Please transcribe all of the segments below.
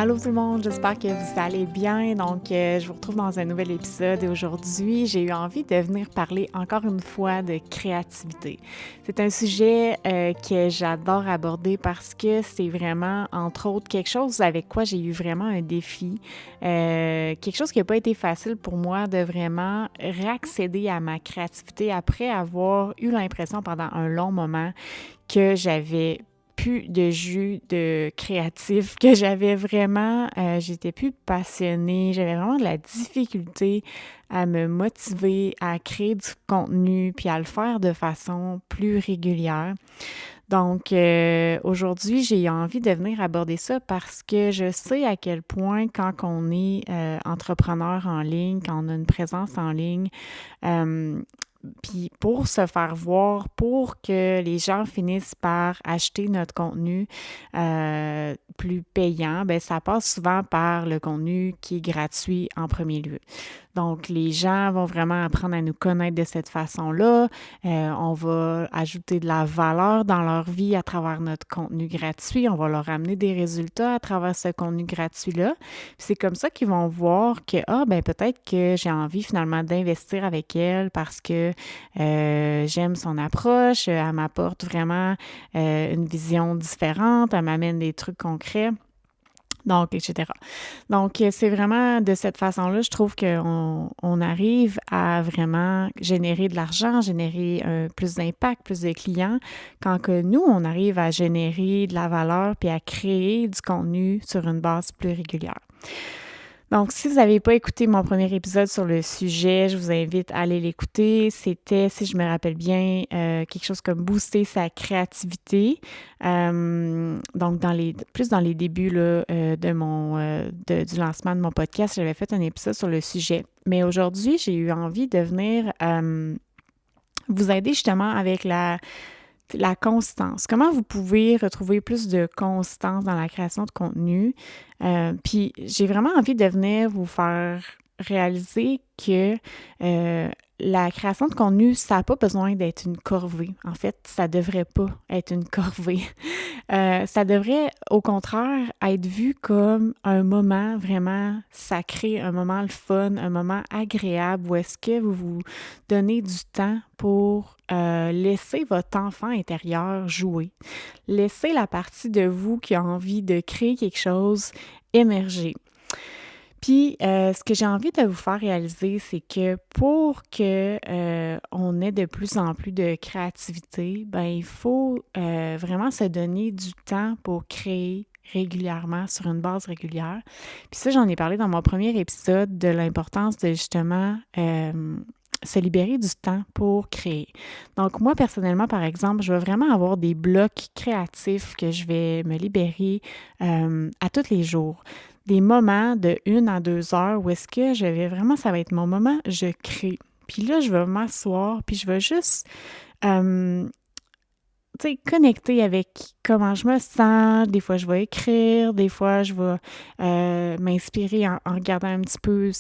Allô tout le monde, j'espère que vous allez bien. Je vous retrouve dans un nouvel épisode et aujourd'hui, j'ai eu envie de venir parler encore une fois de créativité. C'est un sujet que j'adore aborder parce que c'est vraiment, entre autres, quelque chose avec quoi j'ai eu vraiment un défi, quelque chose qui n'a pas été facile pour moi de vraiment réaccéder à ma créativité après avoir eu l'impression pendant un long moment que j'avais plus de jus de créatif, que j'étais plus passionnée, j'avais vraiment de la difficulté à me motiver, à créer du contenu, puis à le faire de façon plus régulière. Aujourd'hui, j'ai envie de venir aborder ça parce que je sais à quel point quand on est entrepreneur en ligne, quand on a une présence en ligne, euh, puis pour se faire voir, pour que les gens finissent par acheter notre contenu plus payant, ben ça passe souvent par le contenu qui est gratuit en premier lieu. Donc, les gens vont vraiment apprendre à nous connaître de cette façon-là. On va ajouter de la valeur dans leur vie à travers notre contenu gratuit. On va leur amener des résultats à travers ce contenu gratuit-là. Puis c'est comme ça qu'ils vont voir que, peut-être que j'ai envie finalement d'investir avec elle parce que j'aime son approche. Elle m'apporte vraiment une vision différente. Elle m'amène des trucs concrets. Donc, etc. C'est vraiment de cette façon-là, je trouve qu'on arrive à vraiment générer de l'argent, générer plus d'impact, plus de clients, quand que nous, on arrive à générer de la valeur puis à créer du contenu sur une base plus régulière. Donc, si vous n'avez pas écouté mon premier épisode sur le sujet, je vous invite à aller l'écouter. C'était, si je me rappelle bien, quelque chose comme booster sa créativité. Plus dans les débuts là, du lancement de mon podcast, j'avais fait un épisode sur le sujet. Mais aujourd'hui, j'ai eu envie de venir vous aider justement avec la constance. Comment vous pouvez retrouver plus de constance dans la création de contenu? Puis j'ai vraiment envie de venir vous faire réaliser que la création de contenu, ça n'a pas besoin d'être une corvée. En fait, ça devrait pas être une corvée. Ça devrait, au contraire, être vu comme un moment vraiment sacré, un moment le fun, un moment agréable où est-ce que vous vous donnez du temps pour laisser votre enfant intérieur jouer. Laissez la partie de vous qui a envie de créer quelque chose émerger. Puis, ce que j'ai envie de vous faire réaliser, c'est que pour que on ait de plus en plus de créativité, il faut vraiment se donner du temps pour créer régulièrement, sur une base régulière. Puis ça, j'en ai parlé dans mon premier épisode de l'importance de justement se libérer du temps pour créer. Donc, moi, personnellement, par exemple, je vais vraiment avoir des blocs créatifs que je vais me libérer à tous les jours. Des moments de 1 à 2 heures où est-ce que ça va être mon moment, je crée. Puis là, je vais m'asseoir, puis je vais juste, connecter avec comment je me sens. Des fois, je vais écrire, des fois, je vais m'inspirer en regardant un petit peu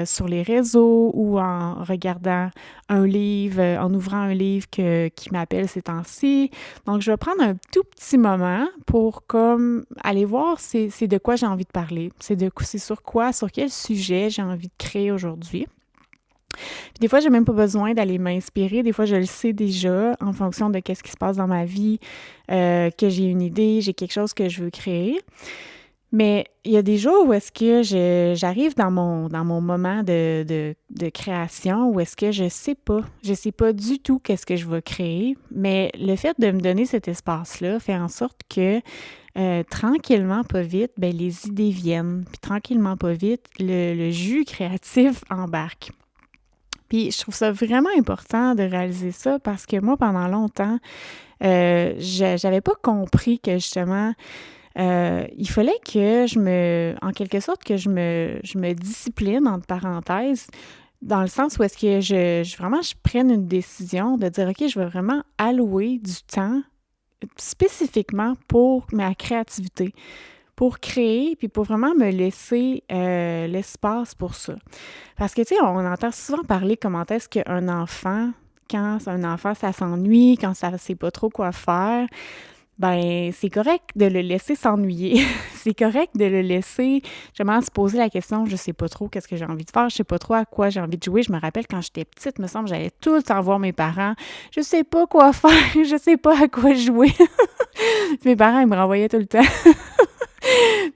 sur les réseaux ou en regardant un livre, en ouvrant un livre qui m'appelle ces temps-ci. Donc, je vais prendre un tout petit moment pour comme aller voir c'est de quoi j'ai envie de parler. C'est sur quel sujet j'ai envie de créer aujourd'hui. Puis des fois, j'ai même pas besoin d'aller m'inspirer. Des fois, je le sais déjà en fonction de qu'est-ce qui se passe dans ma vie, que j'ai une idée, j'ai quelque chose que je veux créer. Mais il y a des jours où est-ce que j'arrive dans mon moment de création où est-ce que je sais pas du tout qu'est-ce que je vais créer, mais le fait de me donner cet espace-là fait en sorte que tranquillement, pas vite, les idées viennent, puis tranquillement, pas vite, le jus créatif embarque. Puis je trouve ça vraiment important de réaliser ça parce que moi, pendant longtemps, j'avais pas compris que justement il fallait que en quelque sorte, que je me discipline, entre parenthèses, dans le sens où est-ce que je prenne une décision de dire, OK, je vais vraiment allouer du temps spécifiquement pour ma créativité, pour créer, puis pour vraiment me laisser l'espace pour ça. Parce que, tu sais, on entend souvent parler comment est-ce qu'un enfant, quand un enfant, ça s'ennuie, quand ça ne sait pas trop quoi faire, ben, c'est correct de le laisser s'ennuyer. C'est correct de le laisser justement se poser la question, je sais pas trop qu'est-ce que j'ai envie de faire, je sais pas trop à quoi j'ai envie de jouer. Je me rappelle quand j'étais petite, me semble, j'allais tout le temps voir mes parents. Je sais pas quoi faire, je sais pas à quoi jouer. Mes parents, ils me renvoyaient tout le temps.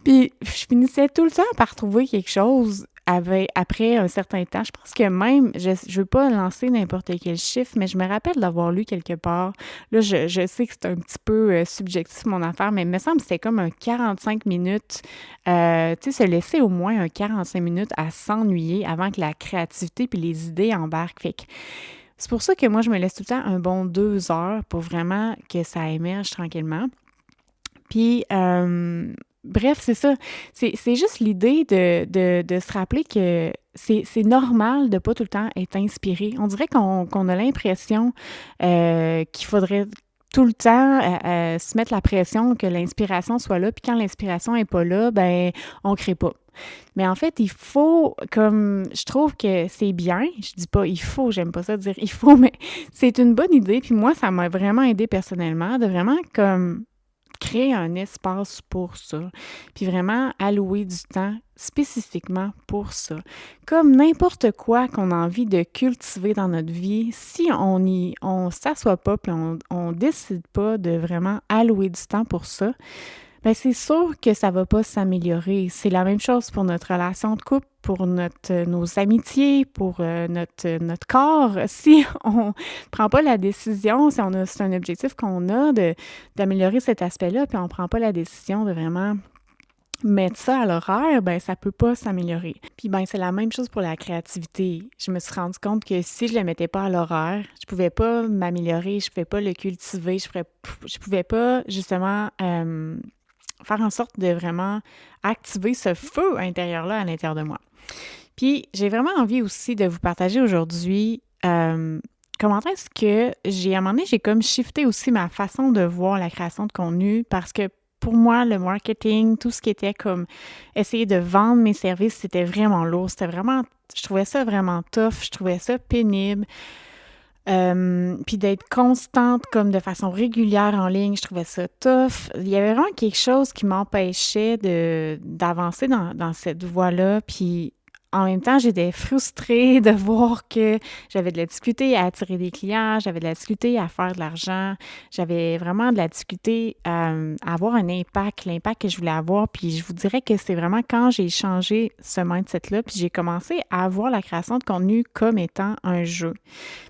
Puis je finissais tout le temps par trouver quelque chose après un certain temps. Je pense que même, je veux pas lancer n'importe quel chiffre, mais je me rappelle d'avoir lu quelque part. Là, je sais que c'est un petit peu subjectif mon affaire, mais il me semble que c'était comme un 45 minutes. Tu sais, se laisser au moins un 45 minutes à s'ennuyer avant que la créativité puis les idées embarquent. Fait que c'est pour ça que moi, je me laisse tout le temps un bon 2 heures pour vraiment que ça émerge tranquillement. Puis, bref, c'est ça. C'est juste l'idée de se rappeler que c'est normal de pas tout le temps être inspiré. On dirait qu'on a l'impression qu'il faudrait tout le temps se mettre la pression que l'inspiration soit là, puis quand l'inspiration est pas là, ben on crée pas. Mais en fait, il faut, comme je trouve que c'est bien, je dis pas il faut, j'aime pas ça dire il faut, mais c'est une bonne idée, puis moi, ça m'a vraiment aidé personnellement de vraiment comme créer un espace pour ça, puis vraiment allouer du temps spécifiquement pour ça. Comme n'importe quoi qu'on a envie de cultiver dans notre vie, si on s'assoit pas puis on décide pas de vraiment allouer du temps pour ça, ben c'est sûr que ça va pas s'améliorer. C'est la même chose pour notre relation de couple, pour nos amitiés, pour notre corps. Si on prend pas la décision, si c'est un objectif qu'on a d'améliorer cet aspect-là, puis on prend pas la décision de vraiment mettre ça à l'horaire, ben ça peut pas s'améliorer. Puis ben c'est la même chose pour la créativité. Je me suis rendu compte que si je le mettais pas à l'horaire, je pouvais pas m'améliorer, je pouvais pas le cultiver, je pouvais pas justement faire en sorte de vraiment activer ce feu intérieur-là à l'intérieur de moi. Puis, j'ai vraiment envie aussi de vous partager aujourd'hui comment est-ce que à un moment donné, j'ai comme shifté aussi ma façon de voir la création de contenu parce que pour moi, le marketing, tout ce qui était comme essayer de vendre mes services, c'était vraiment lourd. Je trouvais ça vraiment tough, je trouvais ça pénible. Puis d'être constante comme de façon régulière en ligne, je trouvais ça tough. Il y avait vraiment quelque chose qui m'empêchait d'avancer dans cette voie-là. Puis en même temps, j'étais frustrée de voir que j'avais de la difficulté à attirer des clients, j'avais de la difficulté à faire de l'argent, j'avais vraiment de la difficulté à avoir un impact, l'impact que je voulais avoir. Puis je vous dirais que c'est vraiment quand j'ai changé ce mindset-là, puis j'ai commencé à voir la création de contenu comme étant un jeu.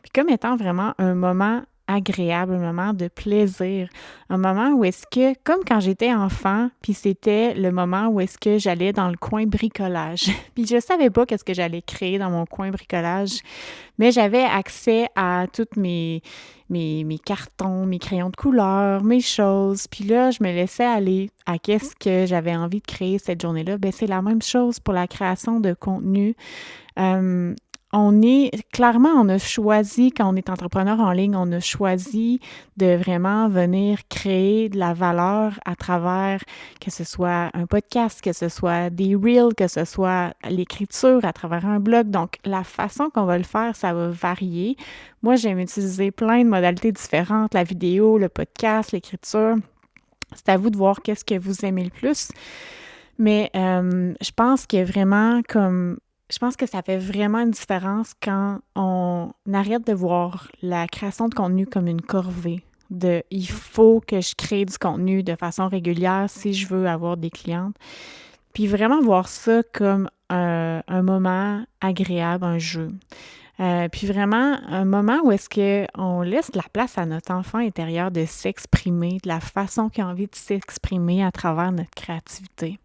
Puis comme étant vraiment un moment agréable, un moment de plaisir, un moment où est-ce que, comme quand j'étais enfant, puis c'était le moment où est-ce que j'allais dans le coin bricolage. Puis je savais pas qu'est-ce que j'allais créer dans mon coin bricolage, mais j'avais accès à toutes mes cartons, mes crayons de couleur, mes choses. Puis là, je me laissais aller à qu'est-ce que j'avais envie de créer cette journée-là. Bien, c'est la même chose pour la création de contenu. On a choisi, quand on est entrepreneur en ligne, on a choisi de vraiment venir créer de la valeur à travers, que ce soit un podcast, que ce soit des reels, que ce soit l'écriture à travers un blog. Donc, la façon qu'on va le faire, ça va varier. Moi, j'aime utiliser plein de modalités différentes, la vidéo, le podcast, l'écriture. C'est à vous de voir qu'est-ce que vous aimez le plus. Mais je pense que ça fait vraiment une différence quand on arrête de voir la création de contenu comme une corvée. Il faut que je crée du contenu de façon régulière si je veux avoir des clientes. Puis vraiment voir ça comme un moment agréable, un jeu. Puis vraiment un moment où est-ce qu'on laisse de la place à notre enfant intérieur de s'exprimer, de la façon qu'il a envie de s'exprimer à travers notre créativité.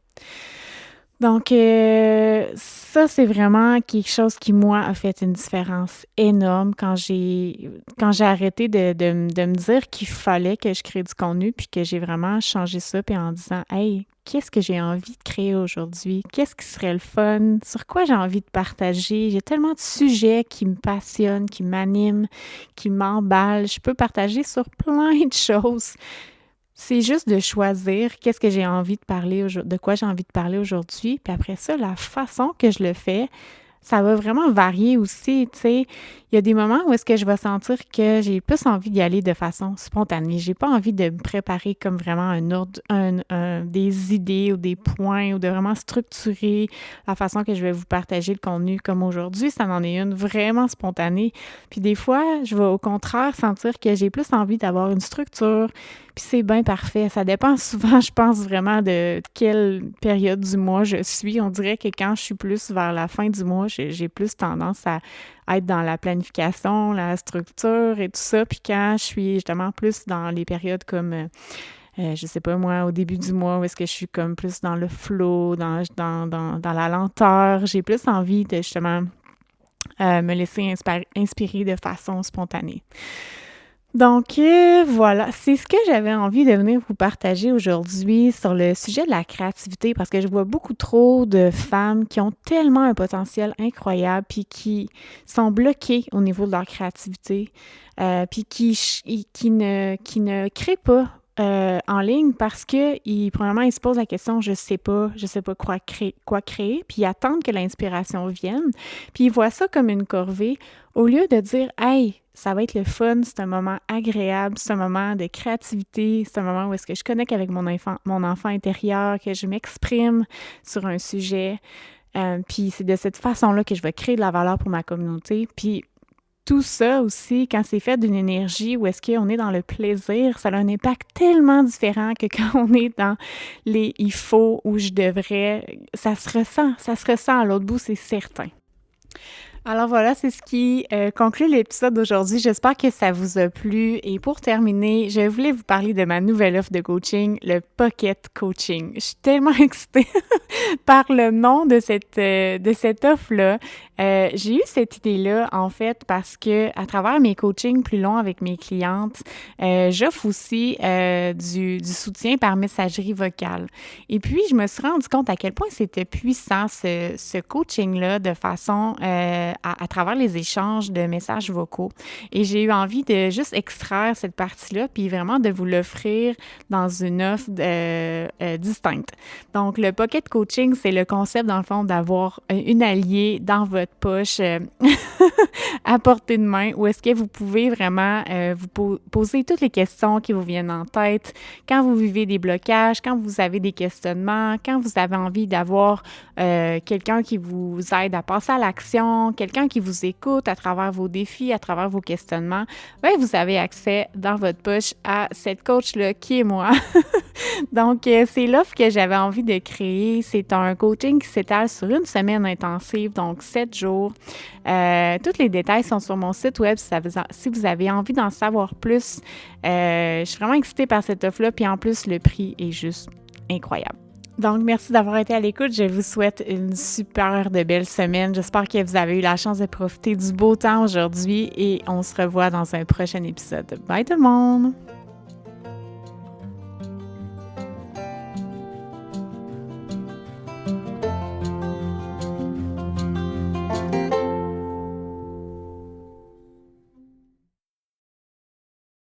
Donc, ça, c'est vraiment quelque chose qui, moi, a fait une différence énorme quand j'ai arrêté de me dire qu'il fallait que je crée du contenu, puis que j'ai vraiment changé ça, puis en disant, hey, qu'est-ce que j'ai envie de créer aujourd'hui? Qu'est-ce qui serait le fun? Sur quoi j'ai envie de partager? J'ai tellement de sujets qui me passionnent, qui m'animent, qui m'emballent. Je peux partager sur plein de choses. C'est juste de choisir qu'est-ce que j'ai envie de parler, de quoi j'ai envie de parler aujourd'hui. Puis après ça, la façon que je le fais, Ça va vraiment varier aussi, tu sais. Il y a des moments où est-ce que je vais sentir que j'ai plus envie d'y aller de façon spontanée. J'ai pas envie de me préparer comme vraiment un ordre, des idées ou des points ou de vraiment structurer la façon que je vais vous partager le contenu comme aujourd'hui. Ça en est une vraiment spontanée. Puis des fois, je vais au contraire sentir que j'ai plus envie d'avoir une structure, puis c'est bien parfait. Ça dépend souvent, je pense vraiment de quelle période du mois je suis. On dirait que quand je suis plus vers la fin du mois, j'ai plus tendance à être dans la planification, la structure et tout ça. Puis quand je suis justement plus dans les périodes comme, je sais pas moi, au début du mois, où est-ce que je suis comme plus dans le flow, dans la lenteur, j'ai plus envie de justement me laisser inspirer de façon spontanée. Donc, voilà, c'est ce que j'avais envie de venir vous partager aujourd'hui sur le sujet de la créativité parce que je vois beaucoup trop de femmes qui ont tellement un potentiel incroyable puis qui sont bloquées au niveau de leur créativité, puis qui ne créent pas, en ligne parce premièrement, ils se posent la question: «Je sais pas quoi créer», puis ils attendent que l'inspiration vienne, puis ils voient ça comme une corvée au lieu de dire: «Hey, ça va être le fun, c'est un moment agréable, c'est un moment de créativité, c'est un moment où est-ce que je connecte avec mon enfant intérieur, que je m'exprime sur un sujet, puis c'est de cette façon-là que je vais créer de la valeur pour ma communauté». Puis tout ça aussi, quand c'est fait d'une énergie où est-ce qu'on est dans le plaisir, ça a un impact tellement différent que quand on est dans les «il faut» ou «je devrais», ça se ressent à l'autre bout, c'est certain. Alors voilà, c'est ce qui conclut l'épisode d'aujourd'hui. J'espère que ça vous a plu. Et pour terminer, je voulais vous parler de ma nouvelle offre de coaching, le Pocket Coaching. Je suis tellement excitée par le nom de cette offre-là. J'ai eu cette idée-là, en fait, parce que à travers mes coachings plus longs avec mes clientes, j'offre aussi du soutien par messagerie vocale. Et puis, je me suis rendu compte à quel point c'était puissant, ce coaching-là, de façon à travers les échanges de messages vocaux. Et j'ai eu envie de juste extraire cette partie-là, puis vraiment de vous l'offrir dans une offre distincte. Donc, le Pocket Coaching, c'est le concept, dans le fond, d'avoir une alliée dans votre poche à portée de main, où est-ce que vous pouvez vraiment vous poser toutes les questions qui vous viennent en tête quand vous vivez des blocages, quand vous avez des questionnements, quand vous avez envie d'avoir quelqu'un qui vous aide à passer à l'action, quelqu'un qui vous écoute à travers vos défis, à travers vos questionnements. Bien, vous avez accès dans votre poche à cette coach-là qui est moi. Donc, c'est l'offre que j'avais envie de créer. C'est un coaching qui s'étale sur une semaine intensive, donc 7 jours. Tous les détails sont sur mon site web si vous avez envie d'en savoir plus. Je suis vraiment excitée par cette offre-là, puis en plus, le prix est juste incroyable. Donc, merci d'avoir été à l'écoute. Je vous souhaite une super de belle semaine. J'espère que vous avez eu la chance de profiter du beau temps aujourd'hui et on se revoit dans un prochain épisode. Bye tout le monde!